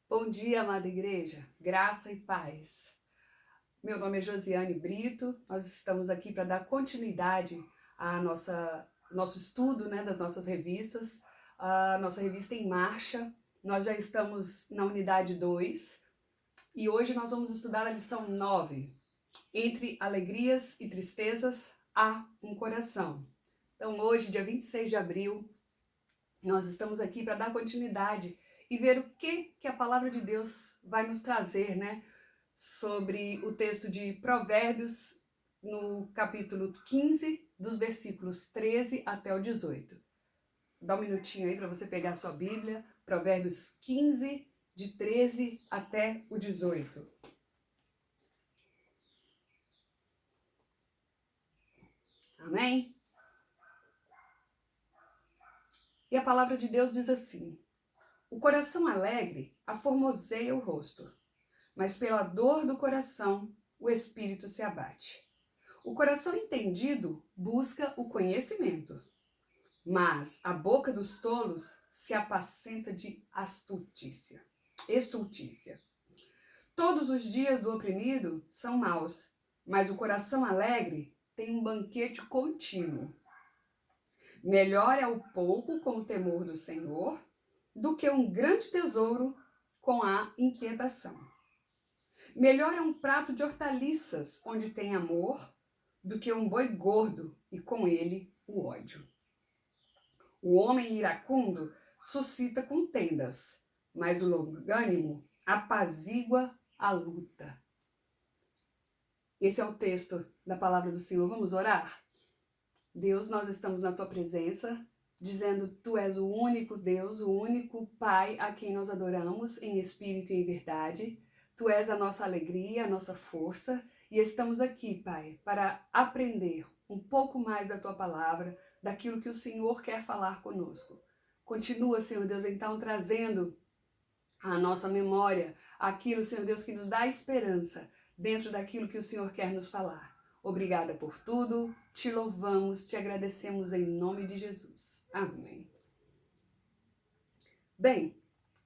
Bom dia, amada igreja, graça e paz. Meu nome é Josiane Brito, nós estamos aqui para dar continuidade ao nosso estudo, né, das nossas revistas, a nossa revista em marcha. Nós já estamos na unidade 2 e hoje nós vamos estudar a lição 9. Entre alegrias e tristezas há um coração. Então hoje, dia 26 de abril, nós estamos aqui para dar continuidade e ver o que a palavra de Deus vai nos trazer, né? Sobre o texto de Provérbios, no capítulo 15, dos versículos 13 até o 18. Dá um minutinho aí para você pegar a sua Bíblia, Provérbios 15, de 13 até o 18. Amém? E a palavra de Deus diz assim: o coração alegre aformoseia o rosto, mas pela dor do coração o espírito se abate. O coração entendido busca o conhecimento, mas a boca dos tolos se apacenta de estultícia. Todos os dias do oprimido são maus, mas o coração alegre tem um banquete contínuo. Melhor é o pouco com o temor do Senhor do que um grande tesouro com a inquietação. Melhor é um prato de hortaliças onde tem amor do que um boi gordo e com ele o ódio. O homem iracundo suscita contendas, mas o longânimo apazigua a luta. Esse é o texto da palavra do Senhor. Vamos orar? Deus, nós estamos na tua presença, dizendo: tu és o único Deus, o único Pai a quem nós adoramos em espírito e em verdade. Tu és a nossa alegria, a nossa força, e estamos aqui, Pai, para aprender um pouco mais da tua palavra, daquilo que o Senhor quer falar conosco. Continua, Senhor Deus, então trazendo à nossa memória aquilo, Senhor Deus, que nos dá esperança dentro daquilo que o Senhor quer nos falar. Obrigada por tudo, te louvamos, te agradecemos em nome de Jesus. Amém. Bem,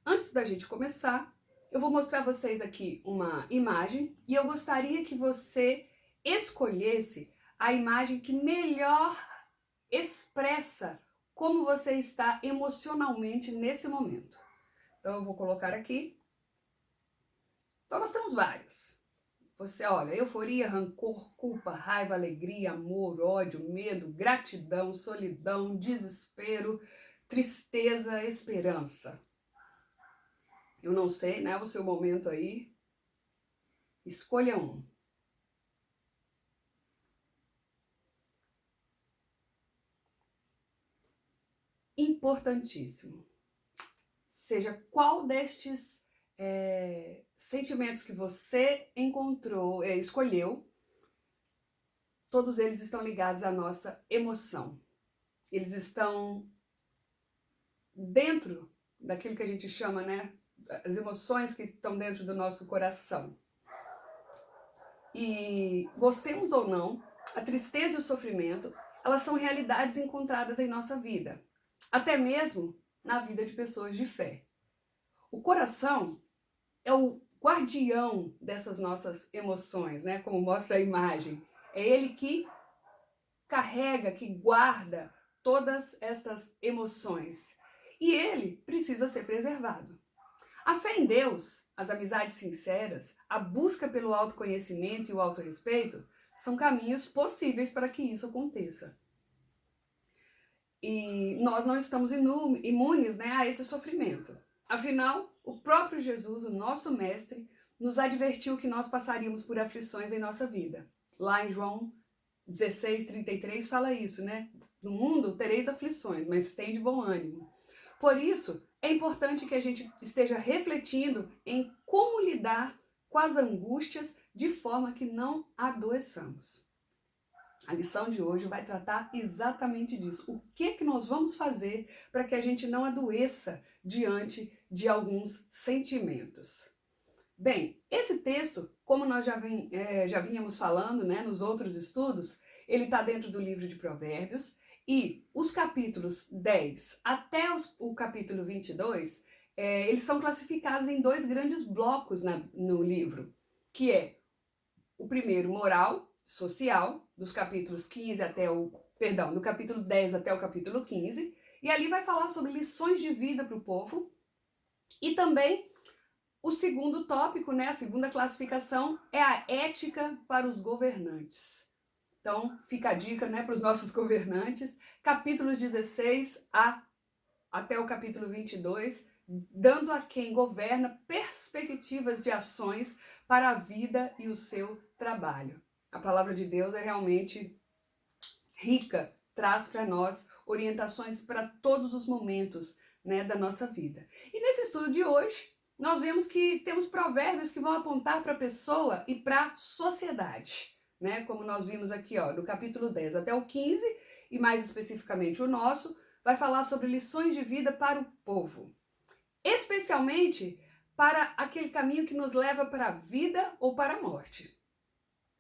antes da gente começar, eu vou mostrar a vocês aqui uma imagem e eu gostaria que você escolhesse a imagem que melhor expressa como você está emocionalmente nesse momento. Então eu vou colocar aqui. Então nós temos vários. Você olha, euforia, rancor, culpa, raiva, alegria, amor, ódio, medo, gratidão, solidão, desespero, tristeza, esperança. Eu não sei, né, o seu momento aí. Escolha um. Importantíssimo. Seja qual destes sentimentos que você escolheu, todos eles estão ligados à nossa emoção. Eles estão dentro daquilo que a gente chama, né, as emoções que estão dentro do nosso coração. E gostemos ou não, a tristeza e o sofrimento, elas são realidades encontradas em nossa vida, até mesmo na vida de pessoas de fé. O coração é o guardião dessas nossas emoções, né? Como mostra a imagem. É ele que carrega, que guarda todas estas emoções. E ele precisa ser preservado. A fé em Deus, as amizades sinceras, a busca pelo autoconhecimento e o autorrespeito são caminhos possíveis para que isso aconteça. E nós não estamos imunes, né, a esse sofrimento. Afinal, o próprio Jesus, o nosso mestre, nos advertiu que nós passaríamos por aflições em nossa vida. Lá em João 16:33 fala isso, né? No mundo tereis aflições, mas tem de bom ânimo. Por isso, é importante que a gente esteja refletindo em como lidar com as angústias de forma que não adoeçamos. A lição de hoje vai tratar exatamente disso. O que nós vamos fazer para que a gente não adoeça diante de alguns sentimentos? Bem, esse texto, como nós já vínhamos falando, né, nos outros estudos, ele está dentro do livro de Provérbios e os capítulos 10 até o capítulo 22 eles são classificados em dois grandes blocos no livro, que é o primeiro, moral, social, dos capítulos 15 até do capítulo 10 até o capítulo 15, e ali vai falar sobre lições de vida para o povo, e também o segundo tópico, né, a segunda classificação, é a ética para os governantes. Então, fica a dica, né, para os nossos governantes, capítulo 16 até o capítulo 22, dando a quem governa perspectivas de ações para a vida e o seu trabalho. A palavra de Deus é realmente rica, traz para nós orientações para todos os momentos, né, da nossa vida. E nesse estudo de hoje, nós vemos que temos provérbios que vão apontar para a pessoa e para a sociedade, né? Como nós vimos aqui, ó, do capítulo 10 até o 15, e mais especificamente o nosso, vai falar sobre lições de vida para o povo, especialmente para aquele caminho que nos leva para a vida ou para a morte.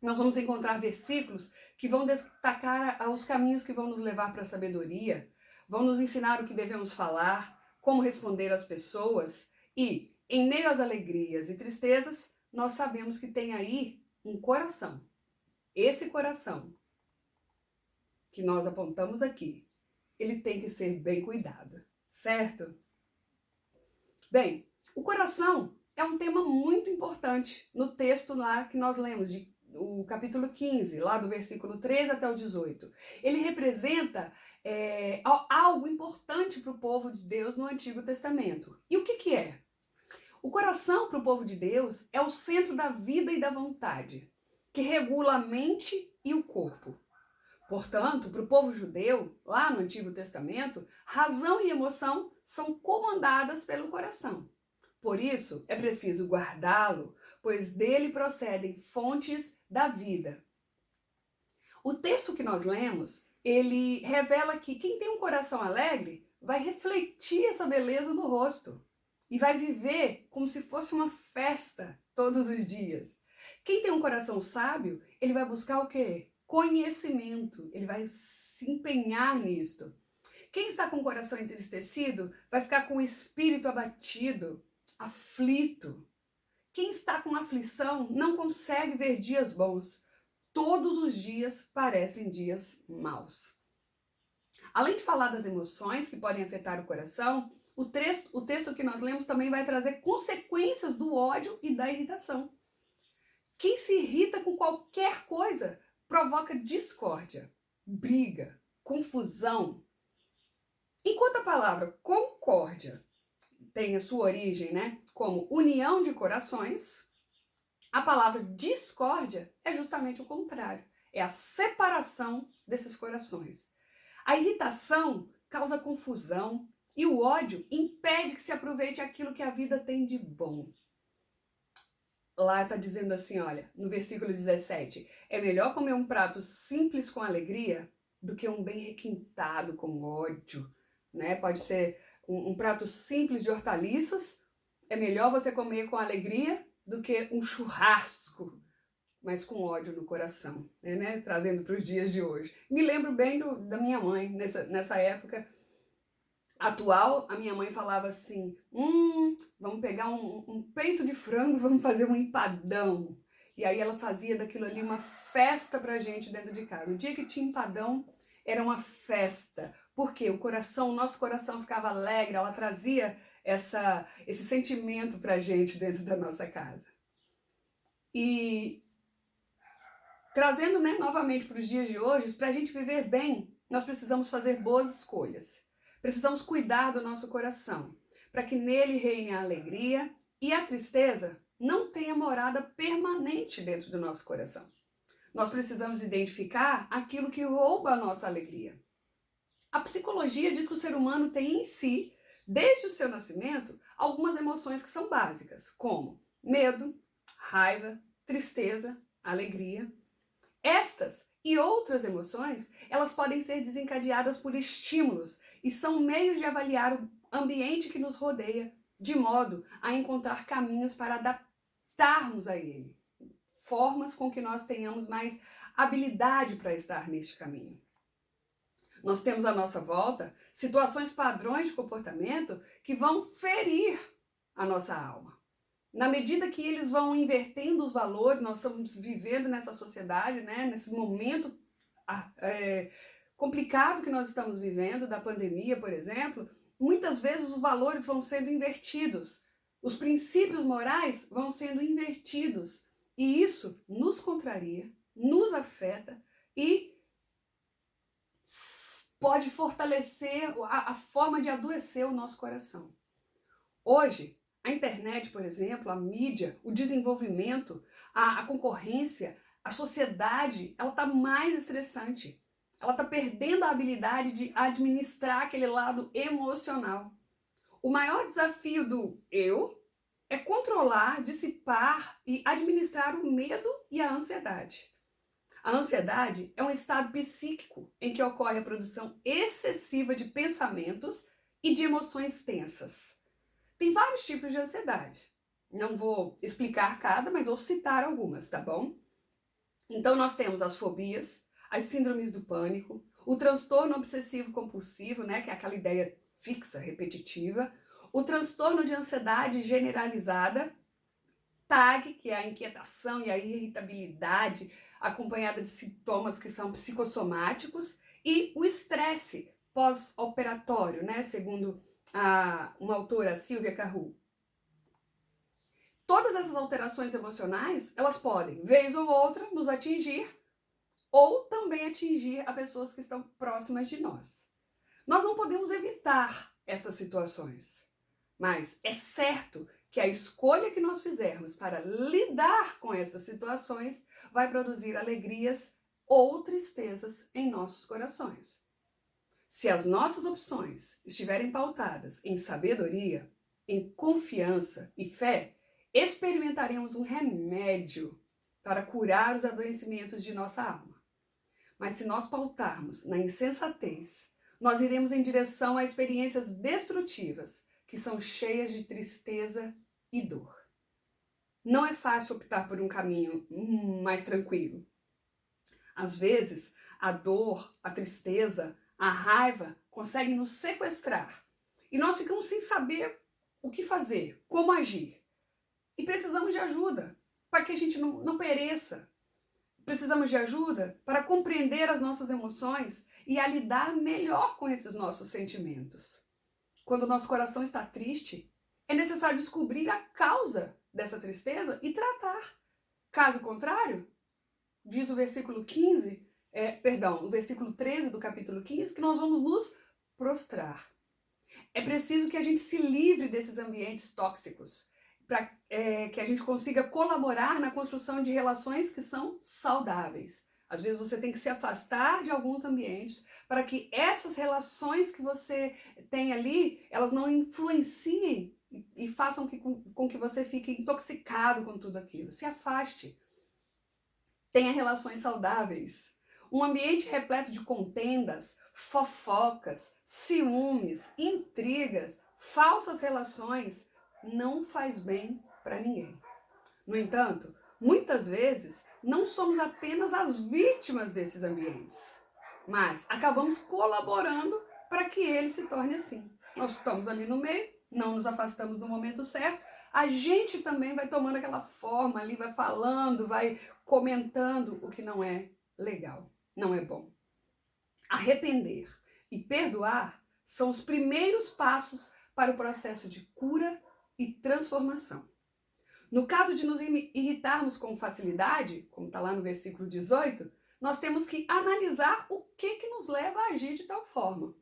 Nós vamos encontrar versículos que vão destacar os caminhos que vão nos levar para a sabedoria, vão nos ensinar o que devemos falar, como responder às pessoas, e, em meio às alegrias e tristezas, nós sabemos que tem aí um coração. Esse coração que nós apontamos aqui, ele tem que ser bem cuidado, certo? Bem, o coração é um tema muito importante no texto lá que nós lemos, o capítulo 15, lá do versículo 13 até o 18. Ele representa algo importante para o povo de Deus no Antigo Testamento. E o que é? O coração para o povo de Deus é o centro da vida e da vontade, que regula a mente e o corpo. Portanto, para o povo judeu, lá no Antigo Testamento, razão e emoção são comandadas pelo coração. Por isso, é preciso guardá-lo, pois dele procedem fontes da vida. O texto que nós lemos, ele revela que quem tem um coração alegre vai refletir essa beleza no rosto e vai viver como se fosse uma festa todos os dias. Quem tem um coração sábio, ele vai buscar o quê? Conhecimento, ele vai se empenhar nisto. Quem está com o coração entristecido vai ficar com o espírito abatido, aflito. Quem está com aflição não consegue ver dias bons. Todos os dias parecem dias maus. Além de falar das emoções que podem afetar o coração, o texto que nós lemos também vai trazer consequências do ódio e da irritação. Quem se irrita com qualquer coisa provoca discórdia, briga, confusão. Enquanto a palavra concórdia tem a sua origem, né, como união de corações, a palavra discórdia é justamente o contrário. É a separação desses corações. A irritação causa confusão e o ódio impede que se aproveite aquilo que a vida tem de bom. Lá está dizendo assim, olha, no versículo 17, é melhor comer um prato simples com alegria do que um bem requintado com ódio, né? Pode ser um prato simples de hortaliças, é melhor você comer com alegria do que um churrasco, mas com ódio no coração, né? Trazendo para os dias de hoje. Me lembro bem da minha mãe, nessa época atual, a minha mãe falava assim, vamos pegar um peito de frango e vamos fazer um empadão. E aí ela fazia daquilo ali uma festa pra gente dentro de casa. O dia que tinha empadão, era uma festa. Porque o nosso coração ficava alegre, ela trazia esse sentimento pra gente dentro da nossa casa. E trazendo, né, novamente para os dias de hoje, para a gente viver bem, nós precisamos fazer boas escolhas. Precisamos cuidar do nosso coração, para que nele reine a alegria e a tristeza não tenha morada permanente dentro do nosso coração. Nós precisamos identificar aquilo que rouba a nossa alegria. A psicologia diz que o ser humano tem em si, desde o seu nascimento, algumas emoções que são básicas, como medo, raiva, tristeza, alegria. Estas e outras emoções, elas podem ser desencadeadas por estímulos e são meios de avaliar o ambiente que nos rodeia, de modo a encontrar caminhos para adaptarmos a ele, formas com que nós tenhamos mais habilidade para estar neste caminho. Nós temos à nossa volta situações padrões de comportamento que vão ferir a nossa alma. Na medida que eles vão invertendo os valores, nós estamos vivendo nessa sociedade, né, nesse momento complicado que nós estamos vivendo, da pandemia, por exemplo, muitas vezes os valores vão sendo invertidos, os princípios morais vão sendo invertidos, e isso nos contraria, nos afeta e pode fortalecer a forma de adoecer o nosso coração. Hoje, a internet, por exemplo, a mídia, o desenvolvimento, a concorrência, a sociedade, ela está mais estressante. Ela está perdendo a habilidade de administrar aquele lado emocional. O maior desafio do eu é controlar, dissipar e administrar o medo e a ansiedade. A ansiedade é um estado psíquico em que ocorre a produção excessiva de pensamentos e de emoções tensas. Tem vários tipos de ansiedade. Não vou explicar cada, mas vou citar algumas, tá bom? Então nós temos as fobias, as síndromes do pânico, o transtorno obsessivo compulsivo, né, que é aquela ideia fixa, repetitiva, o transtorno de ansiedade generalizada, TAG, que é a inquietação e a irritabilidade acompanhada de sintomas que são psicossomáticos, e o estresse pós-operatório, né, segundo uma autora, Sylvia Carrou. Todas essas alterações emocionais, elas podem, vez ou outra, nos atingir ou também atingir a pessoas que estão próximas de nós. Nós não podemos evitar estas situações, mas é certo que a escolha que nós fizermos para lidar com estas situações vai produzir alegrias ou tristezas em nossos corações. Se as nossas opções estiverem pautadas em sabedoria, em confiança e fé, experimentaremos um remédio para curar os adoecimentos de nossa alma. Mas se nós pautarmos na insensatez, nós iremos em direção a experiências destrutivas, que são cheias de tristeza e dor. Não é fácil optar por um caminho mais tranquilo. Às vezes, a dor, a tristeza, a raiva conseguem nos sequestrar e nós ficamos sem saber o que fazer, como agir. E precisamos de ajuda para que a gente não pereça. Precisamos de ajuda para compreender as nossas emoções e a lidar melhor com esses nossos sentimentos. Quando o nosso coração está triste, é necessário descobrir a causa dessa tristeza e tratar. Caso contrário, diz o versículo 13 do capítulo 15, que nós vamos nos prostrar. É preciso que a gente se livre desses ambientes tóxicos, para que a gente consiga colaborar na construção de relações que são saudáveis. Às vezes você tem que se afastar de alguns ambientes para que essas relações que você tem ali, elas não influenciem e façam com que você fique intoxicado com tudo aquilo. Se afaste. Tenha relações saudáveis. Um ambiente repleto de contendas, fofocas, ciúmes, intrigas, falsas relações não faz bem para ninguém. No entanto, muitas vezes não somos apenas as vítimas desses ambientes, mas acabamos colaborando para que ele se torne assim. Nós estamos ali no meio, não nos afastamos no momento certo, a gente também vai tomando aquela forma ali, vai falando, vai comentando o que não é legal, não é bom. Arrepender e perdoar são os primeiros passos para o processo de cura e transformação. No caso de nos irritarmos com facilidade, como está lá no versículo 18, nós temos que analisar o que nos leva a agir de tal forma.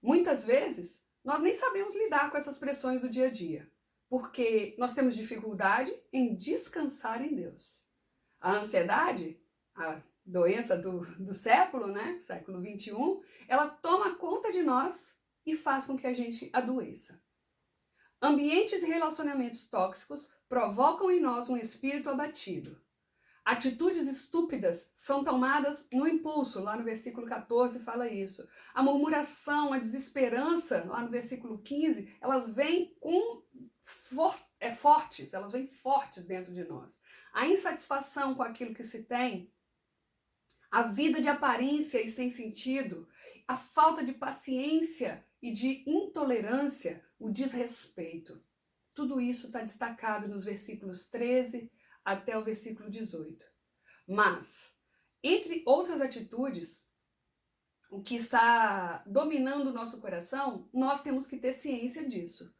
Muitas vezes, nós nem sabemos lidar com essas pressões do dia a dia, porque nós temos dificuldade em descansar em Deus. A ansiedade, a doença do século, né, século 21, ela toma conta de nós e faz com que a gente adoeça. Ambientes e relacionamentos tóxicos provocam em nós um espírito abatido. Atitudes estúpidas são tomadas no impulso, lá no versículo 14 fala isso. A murmuração, a desesperança, lá no versículo 15, elas vêm fortes, elas vêm fortes dentro de nós. A insatisfação com aquilo que se tem, A vida de aparência e sem sentido, a falta de paciência e de intolerância, o desrespeito. Tudo isso está destacado nos versículos 13 até o versículo 18. Mas, entre outras atitudes, o que está dominando o nosso coração, nós temos que ter ciência disso.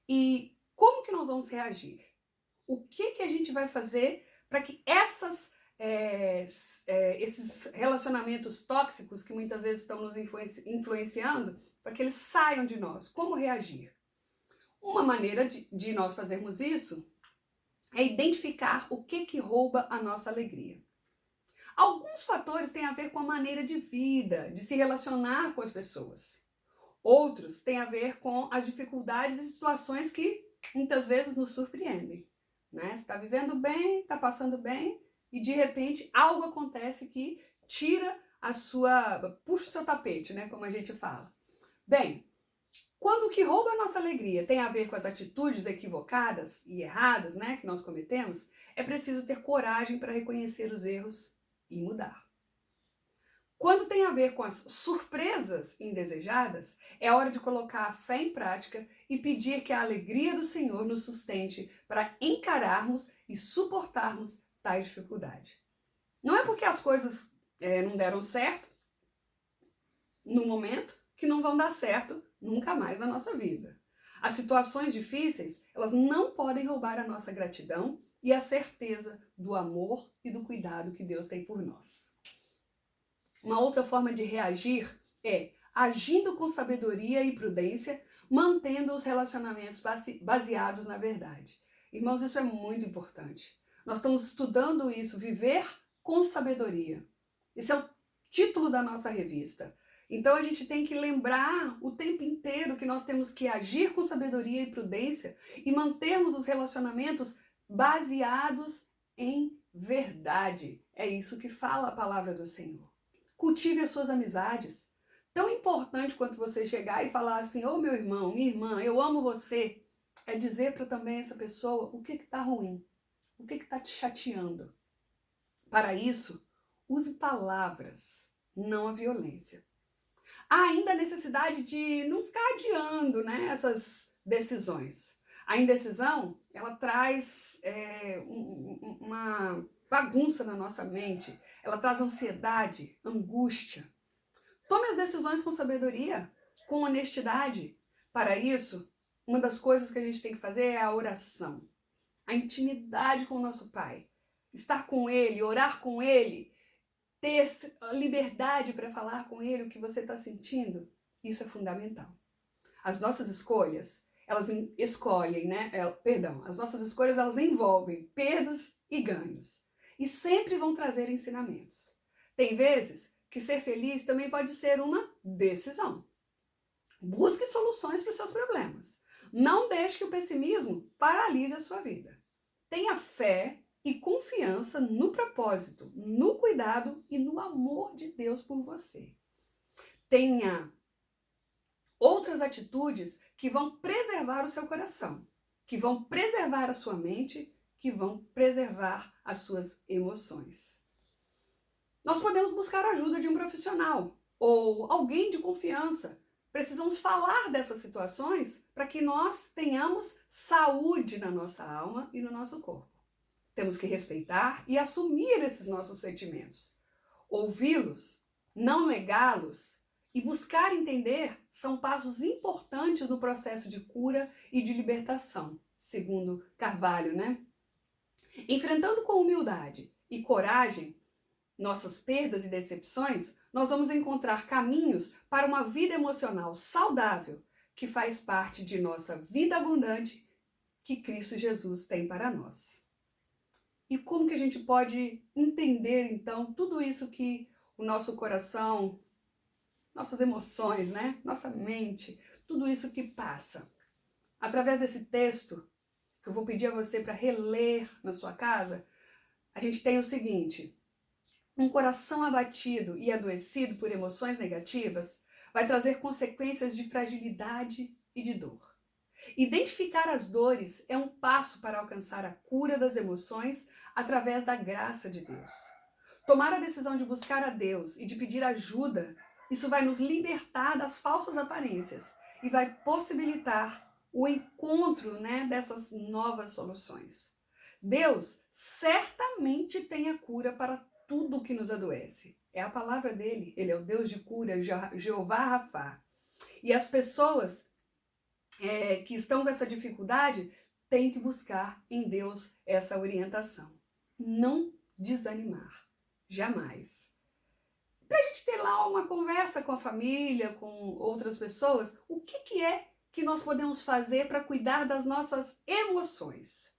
E como que nós vamos reagir? O que a gente vai fazer para que esses relacionamentos tóxicos que muitas vezes estão nos influenciando, para que eles saiam de nós? Como reagir? Uma maneira de nós fazermos isso é identificar o que rouba a nossa alegria. Alguns fatores têm a ver com a maneira de vida, de se relacionar com as pessoas. Outros têm a ver com as dificuldades e situações que muitas vezes nos surpreendem. Né? Você está vivendo bem, está passando bem, e de repente algo acontece que puxa o seu tapete, né? Como a gente fala. Bem, quando o que rouba a nossa alegria tem a ver com as atitudes equivocadas e erradas, né, que nós cometemos, é preciso ter coragem para reconhecer os erros e mudar. Quando tem a ver com as surpresas indesejadas, é hora de colocar a fé em prática e pedir que a alegria do Senhor nos sustente para encararmos e suportarmos tais dificuldades. Não é porque as coisas não deram certo no momento que não vão dar certo nunca mais na nossa vida. As situações difíceis, elas não podem roubar a nossa gratidão e a certeza do amor e do cuidado que Deus tem por nós. Uma outra forma de reagir é agindo com sabedoria e prudência, mantendo os relacionamentos baseados na verdade. Irmãos, isso é muito importante. Nós estamos estudando isso, viver com sabedoria. Esse é o título da nossa revista. Então a gente tem que lembrar o tempo inteiro que nós temos que agir com sabedoria e prudência e mantermos os relacionamentos baseados em verdade. É isso que fala a palavra do Senhor. Cultive as suas amizades. Tão importante quanto você chegar e falar assim, ô meu irmão, minha irmã, eu amo você, é dizer para também essa pessoa o que está ruim, o que está te chateando. Para isso, use palavras, não a violência. Há ainda a necessidade de não ficar adiando, né, essas decisões. A indecisão, ela traz uma bagunça na nossa mente, ela traz ansiedade, angústia. Tome as decisões com sabedoria, com honestidade. Para isso, uma das coisas que a gente tem que fazer é a oração. A intimidade com o nosso Pai. Estar com Ele, orar com Ele, ter a liberdade para falar com Ele o que você está sentindo. Isso é fundamental. As nossas escolhas, elas as nossas escolhas, elas envolvem perdas e ganhos. E sempre vão trazer ensinamentos. Tem vezes que ser feliz também pode ser uma decisão. Busque soluções para os seus problemas. Não deixe que o pessimismo paralise a sua vida. Tenha fé e confiança no propósito, no cuidado e no amor de Deus por você. Tenha outras atitudes que vão preservar o seu coração, que vão preservar a sua mente, que vão preservar as suas emoções. Nós podemos buscar a ajuda de um profissional ou alguém de confiança. Precisamos falar dessas situações para que nós tenhamos saúde na nossa alma e no nosso corpo. Temos que respeitar e assumir esses nossos sentimentos. Ouvi-los, não negá-los e buscar entender são passos importantes no processo de cura e de libertação, segundo Carvalho, né? Enfrentando com humildade e coragem nossas perdas e decepções, nós vamos encontrar caminhos para uma vida emocional saudável que faz parte de nossa vida abundante que Cristo Jesus tem para nós. E como que a gente pode entender, então, tudo isso que o nosso coração, nossas emoções, né? Nossa mente, tudo isso que passa? Através desse texto, que eu vou pedir a você para reler na sua casa, a gente tem o seguinte: um coração abatido e adoecido por emoções negativas vai trazer consequências de fragilidade e de dor. Identificar as dores é um passo para alcançar a cura das emoções através da graça de Deus. tomar a decisão de buscar a Deus e de pedir ajuda, isso vai nos libertar das falsas aparências e vai possibilitar o encontro, né, dessas novas soluções. Deus certamente tem a cura para tudo que nos adoece. É a palavra dele. Ele é o Deus de cura, Jeová Rafá. E as pessoas que estão com essa dificuldade têm que buscar em Deus essa orientação. Não desanimar. Jamais. Para a gente ter lá uma conversa com a família, com outras pessoas, o que é que nós podemos fazer para cuidar das nossas emoções?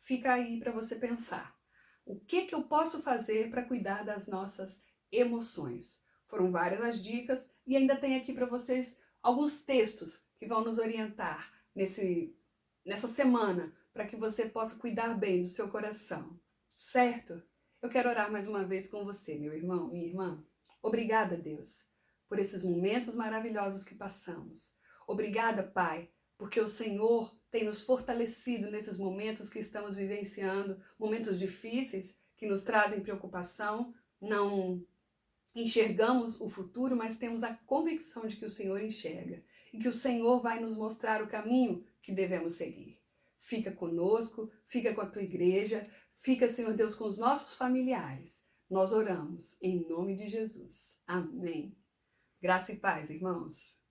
Fica aí para você pensar. O que eu posso fazer para cuidar das nossas emoções? Foram várias as dicas e ainda tem aqui para vocês alguns textos que vão nos orientar nessa semana para que você possa cuidar bem do seu coração, certo? Eu quero orar mais uma vez com você, meu irmão, minha irmã. Obrigada, Deus, por esses momentos maravilhosos que passamos. Obrigada, Pai, porque o Senhor tem nos fortalecido nesses momentos que estamos vivenciando, momentos difíceis que nos trazem preocupação, não enxergamos o futuro, mas temos a convicção de que o Senhor enxerga e que o Senhor vai nos mostrar o caminho que devemos seguir. Fica conosco, fica com a tua igreja, fica, Senhor Deus, com os nossos familiares. Nós oramos em nome de Jesus. Amém. Graça e paz, irmãos.